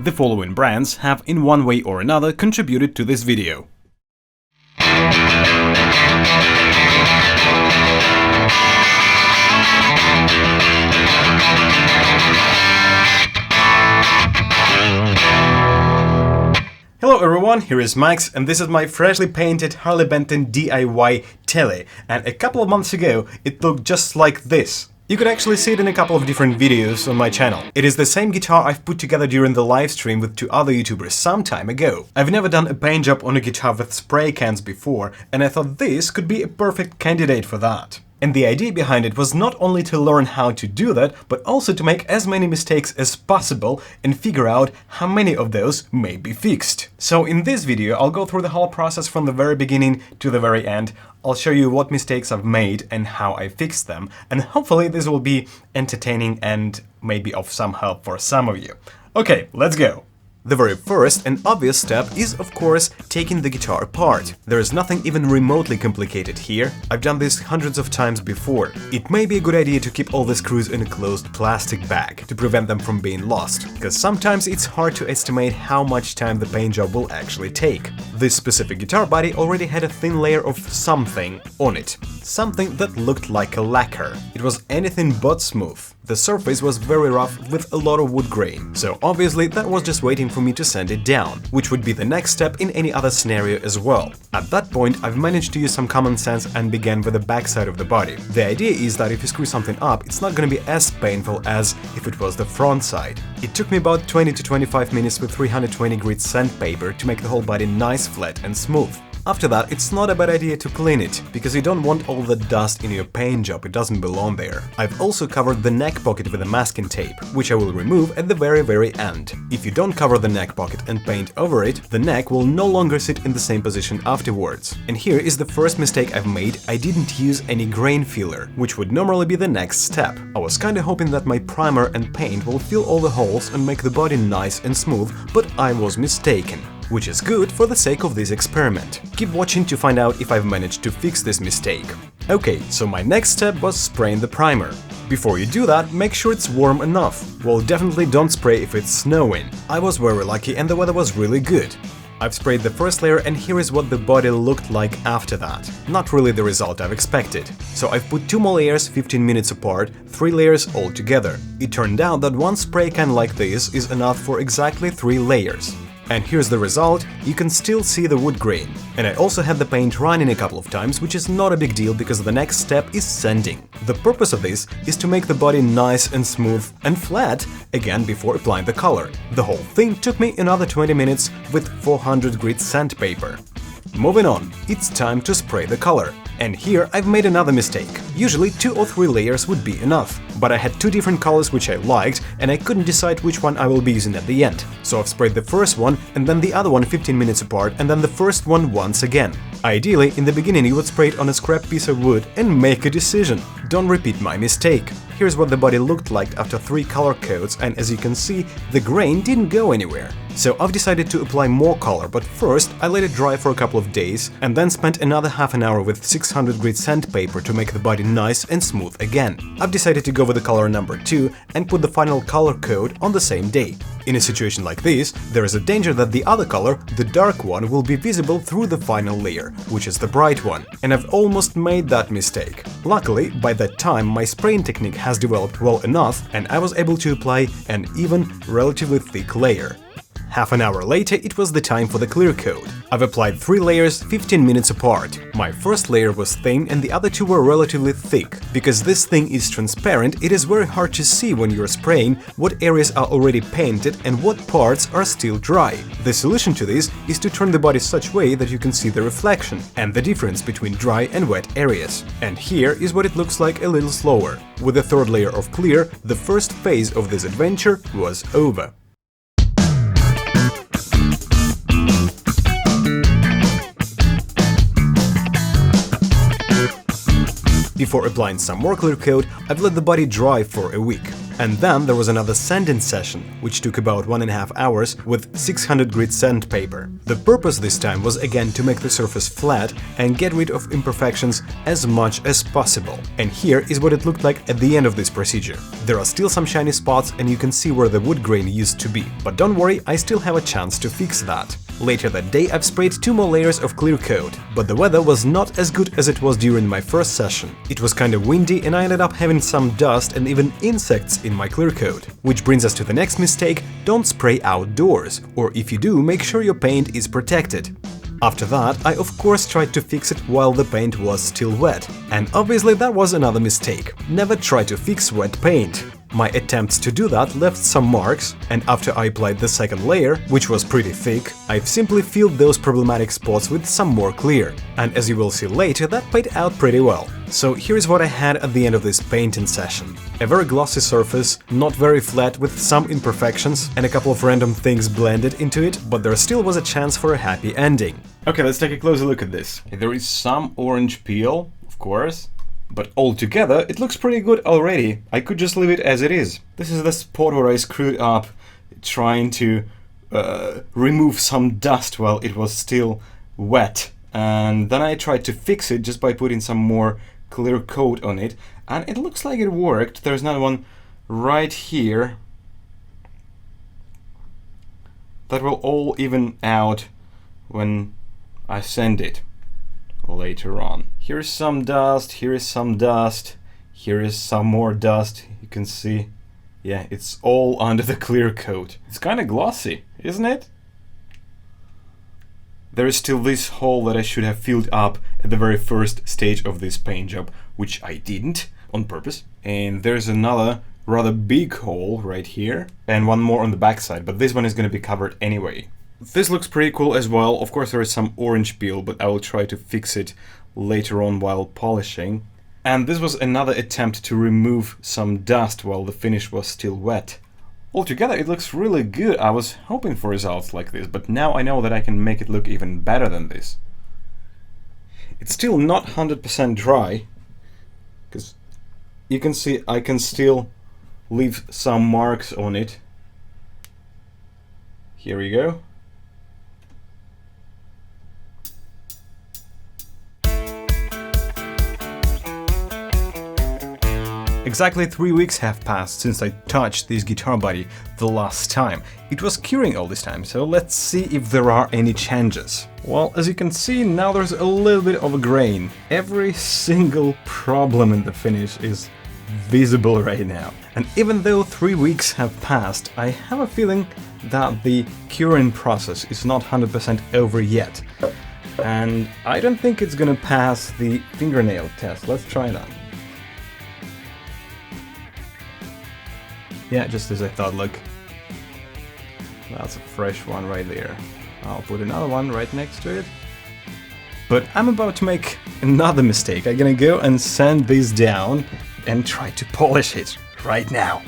The following brands have in one way or another contributed to this video. Hello everyone, here is Max, and this is my freshly painted Harley Benton DIY Tele, and a couple of months ago it looked just like this. You could actually see it in a couple of different videos on my channel. It is the same guitar I've put together during the live stream with two other YouTubers some time ago. I've never done a paint job on a guitar with spray cans before, and I thought this could be a perfect candidate for that. And the idea behind it was not only to learn how to do that, but also to make as many mistakes as possible and figure out how many of those may be fixed. So in this video, I'll go through the whole process from the very beginning to the very end. I'll show you what mistakes I've made and how I fixed them, and hopefully this will be entertaining and maybe of some help for some of you. Okay, let's go! The very first and obvious step is, of course, taking the guitar apart. There is nothing even remotely complicated here. I've done this hundreds of times before. It may be a good idea to keep all the screws in a closed plastic bag to prevent them from being lost, because sometimes it's hard to estimate how much time the paint job will actually take. This specific guitar body already had a thin layer of something on it. Something that looked like a lacquer. It was anything but smooth. The surface was very rough with a lot of wood grain, so obviously that was just waiting for me to sand it down, which would be the next step in any other scenario as well. At that point, I've managed to use some common sense and began with the backside of the body. The idea is that if you screw something up, it's not gonna be as painful as if it was the front side. It took me about 20 to 25 minutes with 320 grit sandpaper to make the whole body nice, flat and smooth. After that, it's not a bad idea to clean it, because you don't want all the dust in your paint job, it doesn't belong there. I've also covered the neck pocket with a masking tape, which I will remove at the very end. If you don't cover the neck pocket and paint over it, the neck will no longer sit in the same position afterwards. And here is the first mistake I've made: I didn't use any grain filler, which would normally be the next step. I was kinda hoping that my primer and paint will fill all the holes and make the body nice and smooth, but I was mistaken. Which is good for the sake of this experiment. Keep watching to find out if I've managed to fix this mistake. Okay, so my next step was spraying the primer. Before you do that, make sure it's warm enough. Well, definitely don't spray if it's snowing. I was very lucky and the weather was really good. I've sprayed the first layer and here is what the body looked like after that. Not really the result I've expected. So I've put 2 more layers 15 minutes apart, 3 layers all together. It turned out that one spray can like this is enough for exactly 3 layers. And here's the result: you can still see the wood grain. And I also had the paint running a couple of times, which is not a big deal because the next step is sanding. The purpose of this is to make the body nice and smooth and flat again before applying the color. The whole thing took me another 20 minutes with 400 grit sandpaper. Moving on, it's time to spray the color. And here I've made another mistake. Usually 2 or 3 layers would be enough, but I had 2 different colors which I liked and I couldn't decide which one I will be using at the end. So I've sprayed the first one and then the other one 15 minutes apart and then the first one once again. Ideally, in the beginning you would spray it on a scrap piece of wood and make a decision. Don't repeat my mistake. Here's what the body looked like after 3 color coats, and as you can see, the grain didn't go anywhere. So I've decided to apply more color, but first I let it dry for a couple of days and then spent another half an hour with 600 grit sandpaper to make the body nice and smooth again. I've decided to go with the color number 2 and put the final color coat on the same day. In a situation like this, there is a danger that the other color, the dark one, will be visible through the final layer, which is the bright one, and I've almost made that mistake. Luckily, by that time my spraying technique has developed well enough and I was able to apply an even, relatively thick layer. Half an hour later, it was the time for the clear coat. I've applied 3 layers 15 minutes apart. My first layer was thin and the other 2 were relatively thick. Because this thing is transparent, it is very hard to see when you're spraying what areas are already painted and what parts are still dry. The solution to this is to turn the body such way that you can see the reflection and the difference between dry and wet areas. And here is what it looks like a little slower. With the 3rd layer of clear, the first phase of this adventure was over. Before applying some more clear coat, I've let the body dry for a week. And then there was another sanding session, which took about 1.5 hours with 600 grit sandpaper. The purpose this time was again to make the surface flat and get rid of imperfections as much as possible. And here is what it looked like at the end of this procedure. There are still some shiny spots and you can see where the wood grain used to be. But don't worry, I still have a chance to fix that. Later that day I've sprayed 2 more layers of clear coat, but the weather was not as good as it was during my first session. It was kinda windy and I ended up having some dust and even insects in my clear coat. Which brings us to the next mistake: don't spray outdoors, or if you do, make sure your paint is protected. After that, I of course tried to fix it while the paint was still wet. And obviously that was another mistake. Never try to fix wet paint. My attempts to do that left some marks, and after I applied the second layer, which was pretty thick, I've simply filled those problematic spots with some more clear. And as you will see later, that paid out pretty well. So here's what I had at the end of this painting session. A very glossy surface, not very flat, with some imperfections and a couple of random things blended into it, but there still was a chance for a happy ending. Okay, let's take a closer look at this. There is some orange peel, of course. But altogether, it looks pretty good already. I could just leave it as it is. This is the spot where I screwed up trying to remove some dust while it was still wet. And then I tried to fix it just by putting some more clear coat on it. And it looks like it worked. There's another one right here. That will all even out when I sand it later on. Here is some dust, here is some dust, here is some more dust. You can see, yeah, it's all under the clear coat. It's kind of glossy, isn't it? There is still this hole that I should have filled up at the very first stage of this paint job, which I didn't on purpose. And there's another rather big hole right here, and one more on the back side, but this one is going to be covered anyway. This looks pretty cool as well. Of course there is some orange peel, but I will try to fix it later on while polishing. And this was another attempt to remove some dust while the finish was still wet. Altogether it looks really good. I was hoping for results like this, but now I know that I can make it look even better than this. It's still not 100% dry, because you can see I can still leave some marks on it. Here we go. Exactly 3 weeks have passed since I touched this guitar body the last time. It was curing all this time, so let's see if there are any changes. Well, as you can see, now there's a little bit of a grain. Every single problem in the finish is visible right now. And even though 3 weeks have passed, I have a feeling that the curing process is not 100% over yet. And I don't think it's gonna pass the fingernail test. Let's try that. Yeah, just as I thought, look. That's a fresh one right there. I'll put another one right next to it. But I'm about to make another mistake. I'm gonna go and sand this down and try to polish it right now.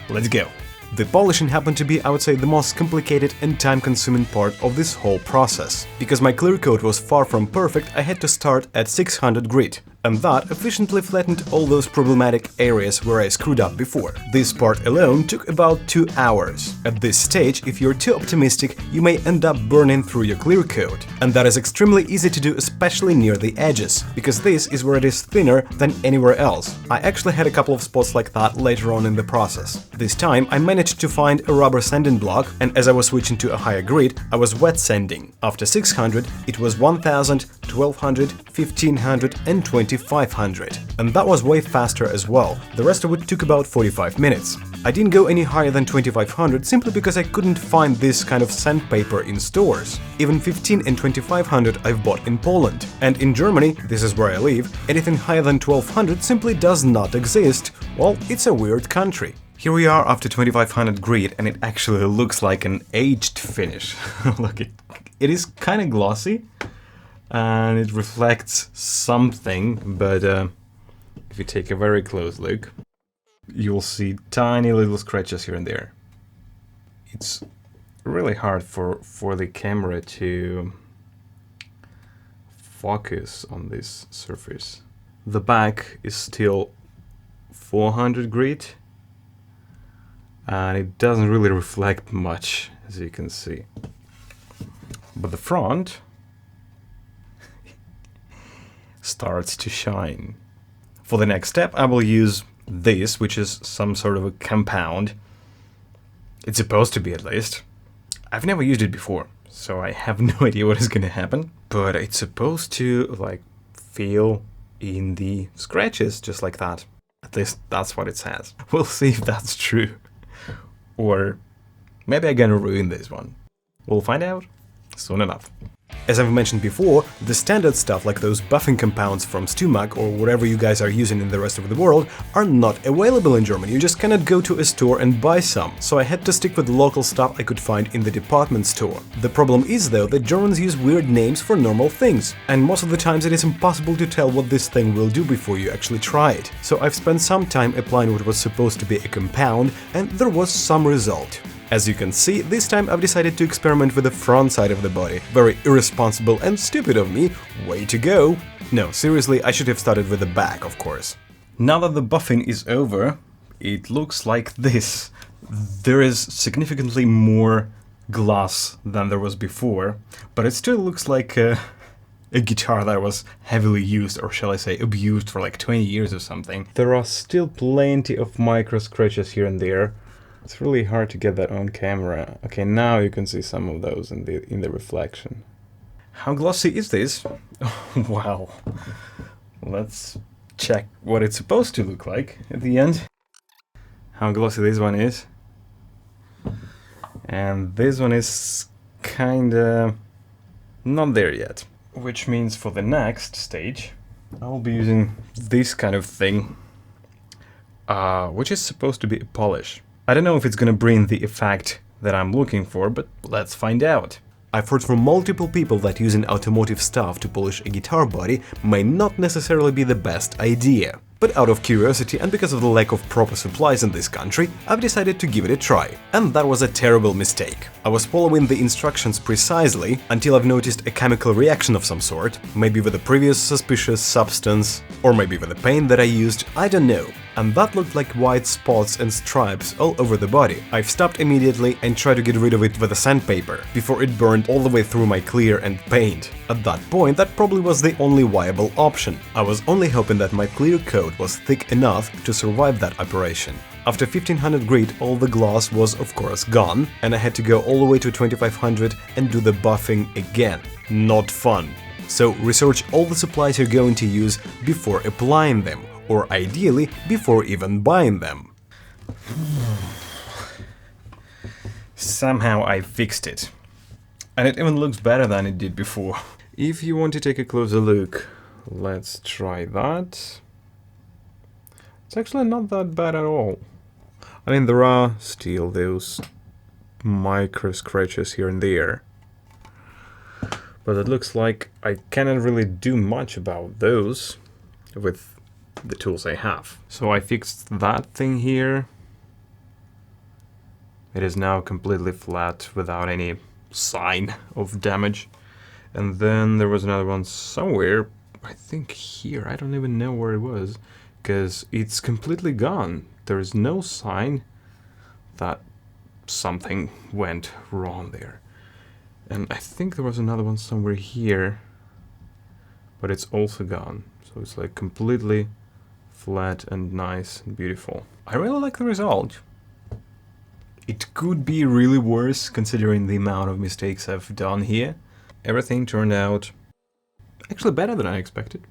Let's go. The polishing happened to be, I would say, the most complicated and time-consuming part of this whole process. Because my clear coat was far from perfect, I had to start at 600 grit. And that efficiently flattened all those problematic areas where I screwed up before. This part alone took about 2 hours. At this stage, if you're too optimistic, you may end up burning through your clear coat. And that is extremely easy to do, especially near the edges, because this is where it is thinner than anywhere else. I actually had a couple of spots like that later on in the process. This time I managed to find a rubber sanding block, and as I was switching to a higher grit, I was wet sanding. After 600, it was 1000, 1200, 1500 and 2500. And that was way faster as well. The rest of it took about 45 minutes. I didn't go any higher than 2500 simply because I couldn't find this kind of sandpaper in stores. Even 15 and 2500 I've bought in Poland. And in Germany, this is where I live, anything higher than 1200 simply does not exist. Well, it's a weird country. Here we are after 2500 grit, and it actually looks like an aged finish. Look, it is kind of glossy. And it reflects something, but if you take a very close look, you'll see tiny little scratches here and there. It's really hard for the camera to focus on this surface. The back is still 400 grit, and it doesn't really reflect much, as you can see. But the front starts to shine. For the next step, I will use this, which is some sort of a compound. It's supposed to be, at least. I've never used it before, so I have no idea what is going to happen. But it's supposed to, like, feel in the scratches, just like that. At least that's what it says. We'll see if that's true. Or maybe I'm gonna ruin this one. We'll find out soon enough. As I've mentioned before, the standard stuff like those buffing compounds from Stomach or whatever you guys are using in the rest of the world are not available in Germany. You just cannot go to a store and buy some, so I had to stick with the local stuff I could find in the department store. The problem is though that Germans use weird names for normal things, and most of the times it is impossible to tell what this thing will do before you actually try it. So I've spent some time applying what was supposed to be a compound, and there was some result. As you can see, this time I've decided to experiment with the front side of the body. Very irresponsible and stupid of me, way to go! No, seriously, I should have started with the back, of course. Now that the buffing is over, it looks like this. There is significantly more glass than there was before, but it still looks like a guitar that was heavily used, or shall I say abused, for like 20 years or something. There are still plenty of micro scratches here and there. It's really hard to get that on camera. Okay, now you can see some of those in the reflection. How glossy is this? Oh, wow. Let's check what it's supposed to look like at the end. How glossy this one is. And this one is kinda not there yet. Which means for the next stage, I'll be using this kind of thing, which is supposed to be a polish. I don't know if it's gonna bring the effect that I'm looking for, but let's find out. I've heard from multiple people that using automotive stuff to polish a guitar body may not necessarily be the best idea. But out of curiosity and because of the lack of proper supplies in this country, I've decided to give it a try. And that was a terrible mistake. I was following the instructions precisely until I've noticed a chemical reaction of some sort, maybe with a previous suspicious substance, or maybe with the paint that I used, I don't know. And that looked like white spots and stripes all over the body. I've stopped immediately and tried to get rid of it with a sandpaper, before it burned all the way through my clear and paint. At that point, that probably was the only viable option. I was only hoping that my clear coat was thick enough to survive that operation. After 1500 grit, all the glass was of course gone, and I had to go all the way to 2500 and do the buffing again. Not fun. So research all the supplies you're going to use before applying them, or ideally before even buying them. Somehow I fixed it. And it even looks better than it did before. If you want to take a closer look, let's try that. It's actually not that bad at all. I mean, there are still those micro scratches here and there. But it looks like I cannot really do much about those with the tools I have. So I fixed that thing here. It is now completely flat without any sign of damage. And then there was another one somewhere, I think here, I don't even know where it was, because it's completely gone. There is no sign that something went wrong there. And I think there was another one somewhere here, but it's also gone. So it's like completely flat and nice and beautiful. I really like the result. It could be really worse considering the amount of mistakes I've done here. Everything turned out actually better than I expected.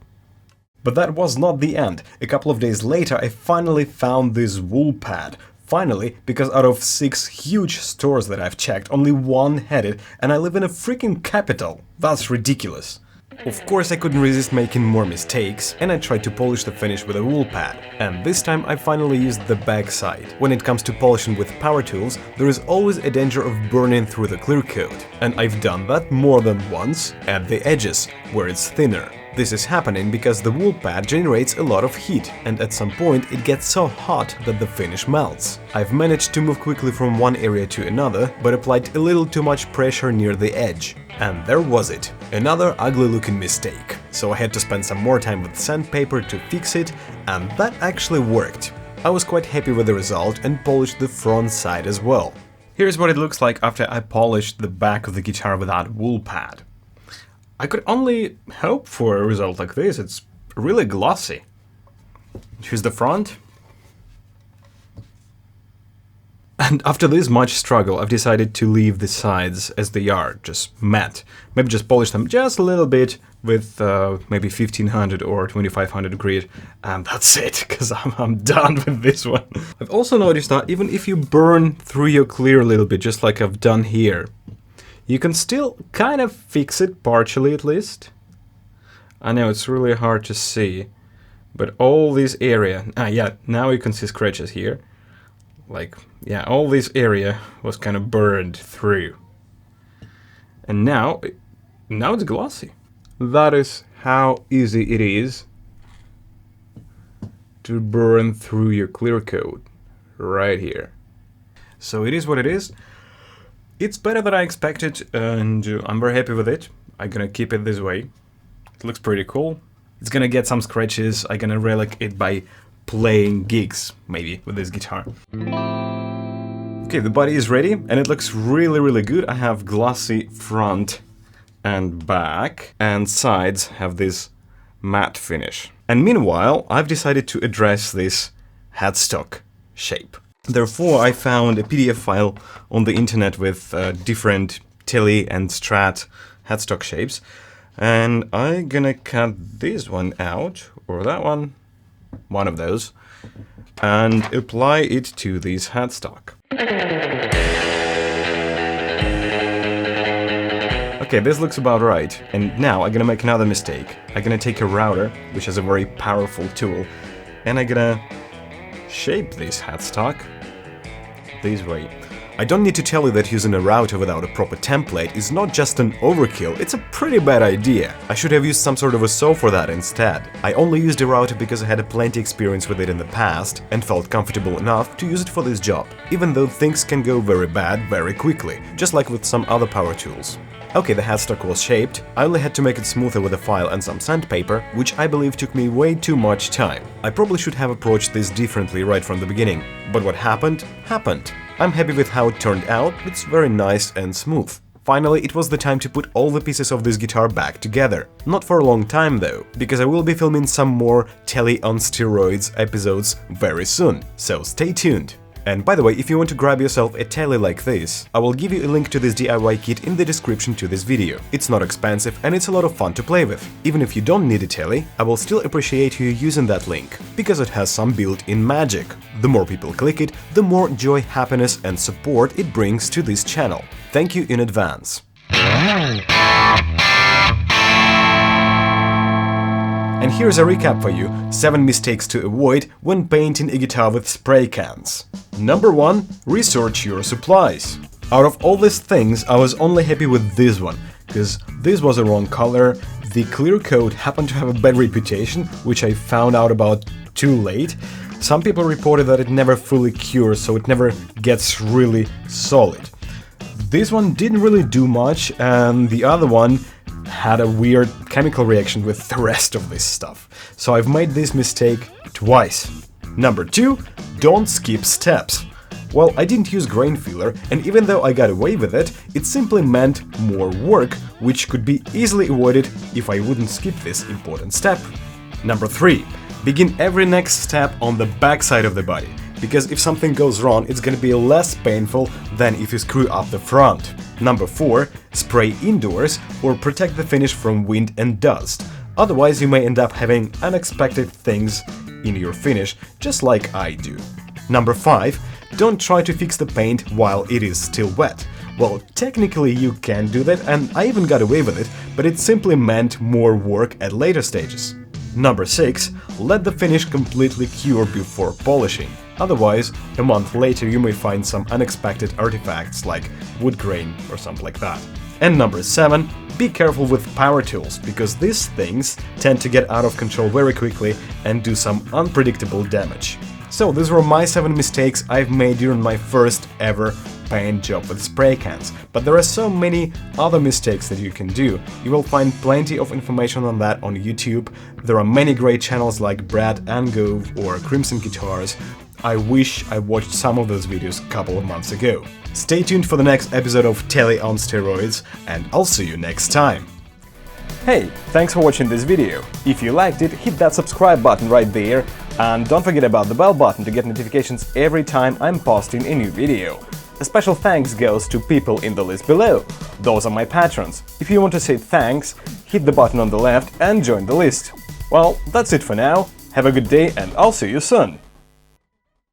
But that was not the end. A couple of days later I finally found this wool pad. Finally, because out of 6 huge stores that I've checked, only one had it, and I live in a freaking capital. That's ridiculous. Of course I couldn't resist making more mistakes, and I tried to polish the finish with a wool pad. And this time I finally used the back side. When it comes to polishing with power tools, there is always a danger of burning through the clear coat. And I've done that more than once at the edges, where it's thinner. This is happening because the wool pad generates a lot of heat, and at some point it gets so hot that the finish melts. I've managed to move quickly from one area to another, but applied a little too much pressure near the edge. And there was it, another ugly looking mistake. So I had to spend some more time with sandpaper to fix it, and that actually worked. I was quite happy with the result and polished the front side as well. Here's what it looks like after I polished the back of the guitar without wool pad. I could only hope for a result like this. It's really glossy. Here's the front. And after this much struggle, I've decided to leave the sides as they are, just matte. Maybe just polish them just a little bit with maybe 1500 or 2500 grit, and that's it, because I'm done with this one. I've also noticed that even if you burn through your clear a little bit, just like I've done here, you can still kind of fix it, partially at least. I know it's really hard to see, but all this area, yeah, now you can see scratches here. Like, yeah, all this area was kind of burned through. And now it's glossy. That is how easy it is to burn through your clear coat, right here. So it is what it is. It's better than I expected, and I'm very happy with it. I'm gonna keep it this way. It looks pretty cool. It's gonna get some scratches. I'm gonna relic it by playing gigs, maybe, with this guitar. Okay, the body is ready, and it looks really, really good. I have glossy front and back, and sides have this matte finish. And meanwhile, I've decided to address this headstock shape. Therefore, I found a PDF file on the internet with different Tele and Strat headstock shapes, and I'm gonna cut this one out, or that one of those, and apply it to this headstock. Okay, this looks about right, and now I'm gonna make another mistake. I'm gonna take a router, which is a very powerful tool, and I'm gonna shape this headstock this way. I don't need to tell you that using a router without a proper template is not just an overkill, it's a pretty bad idea. I should have used some sort of a saw for that instead. I only used a router because I had plenty experience with it in the past and felt comfortable enough to use it for this job, even though things can go very bad very quickly, just like with some other power tools. Okay, the headstock was shaped. I only had to make it smoother with a file and some sandpaper, which I believe took me way too much time. I probably should have approached this differently right from the beginning, but what happened, happened. I'm happy with how it turned out. It's very nice and smooth. Finally, it was the time to put all the pieces of this guitar back together. Not for a long time though, because I will be filming some more Tele on steroids episodes very soon, so stay tuned. And by the way, if you want to grab yourself a Tele like this, I will give you a link to this DIY kit in the description to this video. It's not expensive and it's a lot of fun to play with. Even if you don't need a Tele, I will still appreciate you using that link, because it has some built-in magic. The more people click it, the more joy, happiness and support it brings to this channel. Thank you in advance. And here's a recap for you, 7 mistakes to avoid when painting a guitar with spray cans. Number 1. Research your supplies. Out of all these things, I was only happy with this one, because this was a wrong color, the clear coat happened to have a bad reputation, which I found out about too late. Some people reported that it never fully cures, so it never gets really solid. This one didn't really do much, and the other one had a weird chemical reaction with the rest of this stuff. So I've made this mistake twice. Number 2, don't skip steps. Well, I didn't use grain filler, and even though I got away with it, it simply meant more work, which could be easily avoided if I wouldn't skip this important step. Number 3, begin every next step on the back side of the body, because if something goes wrong, it's gonna be less painful than if you screw up the front. Number 4, spray indoors or protect the finish from wind and dust. Otherwise, you may end up having unexpected things in your finish, just like I do. Number 5, don't try to fix the paint while it is still wet. Well, technically you can do that, and I even got away with it, but it simply meant more work at later stages. Number 6, let the finish completely cure before polishing. Otherwise, a month later you may find some unexpected artifacts like wood grain or something like that. And number 7, be careful with power tools, because these things tend to get out of control very quickly and do some unpredictable damage. So these were my 7 mistakes I've made during my first ever paint job with spray cans, but there are so many other mistakes that you can do. You will find plenty of information on that on YouTube. There are many great channels like Brad Angove or Crimson Guitars. I wish I watched some of those videos a couple of months ago. Stay tuned for the next episode of Tele on steroids, and I'll see you next time. Hey, thanks for watching this video. If you liked it, hit that subscribe button right there, and don't forget about the bell button to get notifications every time I'm posting a new video. A special thanks goes to people in the list below. Those are my patrons. If you want to say thanks, hit the button on the left and join the list. Well, that's it for now. Have a good day, and I'll see you soon.